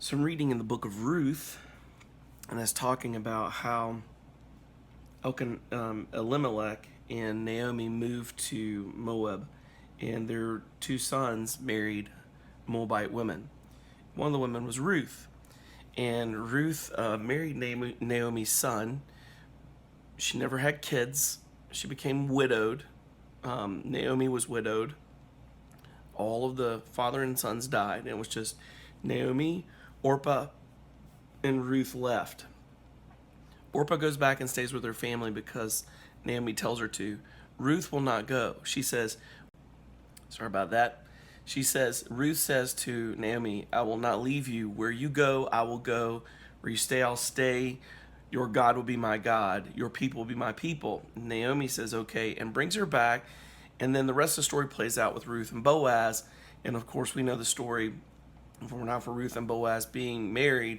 So I'm reading in the book of Ruth, and it's talking about how Elimelech and Naomi moved to Moab, and their two sons married Moabite women. One of the women was Ruth, and Ruth married Naomi's son. She never had kids. She became widowed. Naomi was widowed. All of the father and sons died, and it was just Naomi, Orpah, and Ruth left. Orpah goes back and stays with her family because Naomi tells her to. Ruth will not go. She says, sorry about that. Ruth says to Naomi, I will not leave you. Where you go, I will go. Where you stay, I'll stay. Your God will be my God. Your people will be my people. Naomi says, okay, and brings her back. And then the rest of the story plays out with Ruth and Boaz. And of course, we know the story. If it were not for Ruth and Boaz being married,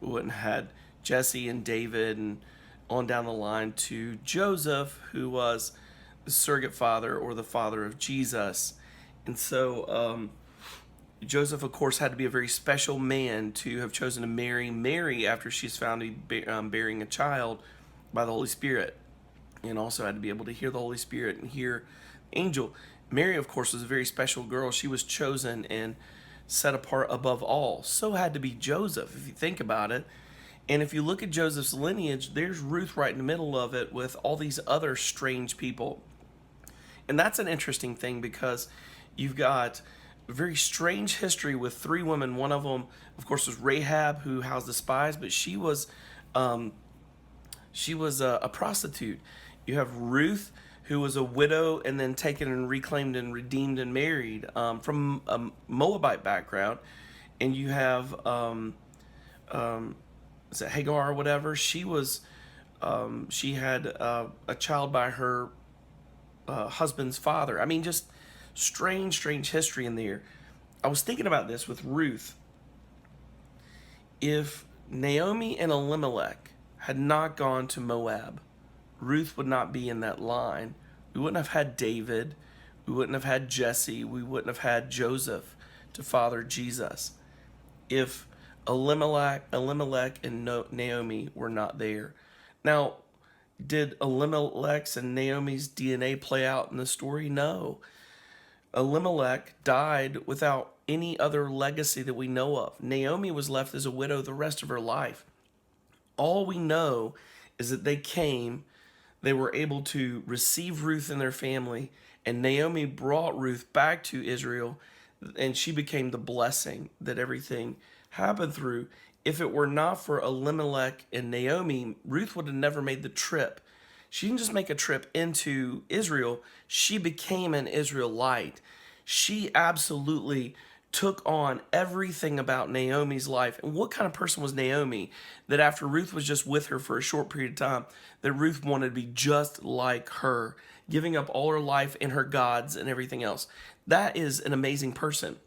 we wouldn't have had Jesse and David and on down the line to Joseph, who was the surrogate father or the father of Jesus. And so Joseph, of course, had to be a very special man to have chosen to marry Mary after she's found to be bearing a child by the Holy Spirit. And also had to be able to hear the Holy Spirit and hear angel. Mary, of course, was a very special girl. She was chosen and set apart above all. So had to be Joseph, if you think about it. And if you look at Joseph's lineage, there's Ruth right in the middle of it with all these other strange people. And that's an interesting thing because you've got a very strange history with three women. One of them, of course, was Rahab, who housed the spies, but she was a prostitute. You have Ruth, who was a widow and then taken and reclaimed and redeemed and married from a Moabite background. And you have is it Hagar or whatever? She had a child by her husband's father. I mean, just strange history in there. I was thinking about this with Ruth. If Naomi and Elimelech had not gone to Moab, Ruth would not be in that line. We wouldn't have had David. We wouldn't have had Jesse. We wouldn't have had Joseph to father Jesus. If Elimelech and Naomi were not there. Now, did Elimelech's and Naomi's DNA play out in the story? No. Elimelech died without any other legacy that we know of. Naomi was left as a widow the rest of her life. All we know is that they were able to receive Ruth in their family, and Naomi brought Ruth back to Israel, and she became the blessing that everything happened through. If it were not for Elimelech and Naomi, Ruth would have never made the trip. She didn't just make a trip into Israel, she became an Israelite. She absolutely took on everything about Naomi's life. And what kind of person was Naomi that after Ruth was just with her for a short period of time, that Ruth wanted to be just like her, giving up all her life and her gods and everything else? That is an amazing person.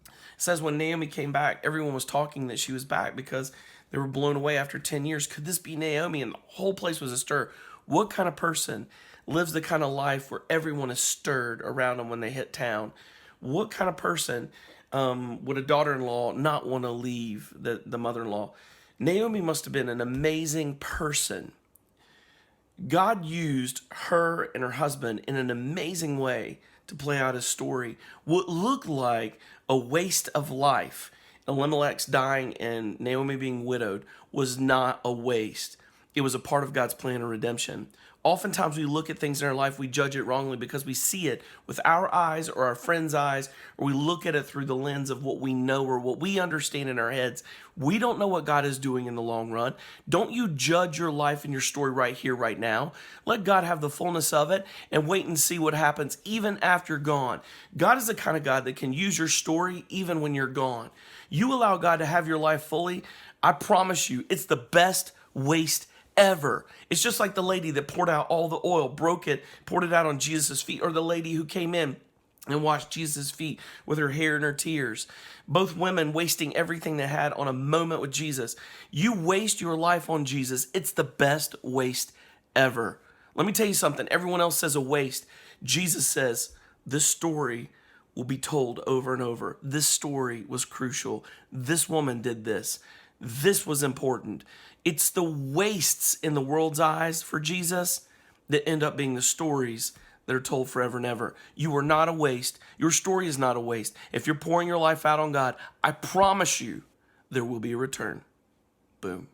It says when Naomi came back, everyone was talking that she was back because they were blown away after 10 years. Could this be Naomi? And the whole place was astir. What kind of person lives the kind of life where everyone is stirred around them when they hit town? What kind of person would a daughter-in-law not want to leave the mother-in-law? Naomi must have been an amazing person. God used her and her husband in an amazing way to play out his story. What looked like a waste of life, Elimelech's dying and Naomi being widowed, was not a waste. It was a part of God's plan of redemption. Oftentimes we look at things in our life, we judge it wrongly because we see it with our eyes or our friends' eyes, or we look at it through the lens of what we know or what we understand in our heads. We don't know what God is doing in the long run. Don't you judge your life and your story right here, right now. Let God have the fullness of it and wait and see what happens even after you're gone. God is the kind of God that can use your story even when you're gone. You allow God to have your life fully, I promise you, it's the best waste ever. It's just like the lady that poured out all the oil, broke it, poured it out on Jesus' feet, or the lady who came in and washed Jesus' feet with her hair and her tears. Both women wasting everything they had on a moment with Jesus. You waste your life on Jesus, it's the best waste ever. Let me tell you something. Everyone else says a waste. Jesus says this story will be told over and over. This story was crucial. This woman did this. This was important. It's the wastes in the world's eyes for Jesus that end up being the stories that are told forever and ever. You are not a waste. Your story is not a waste. If you're pouring your life out on God, I promise you there will be a return. Boom.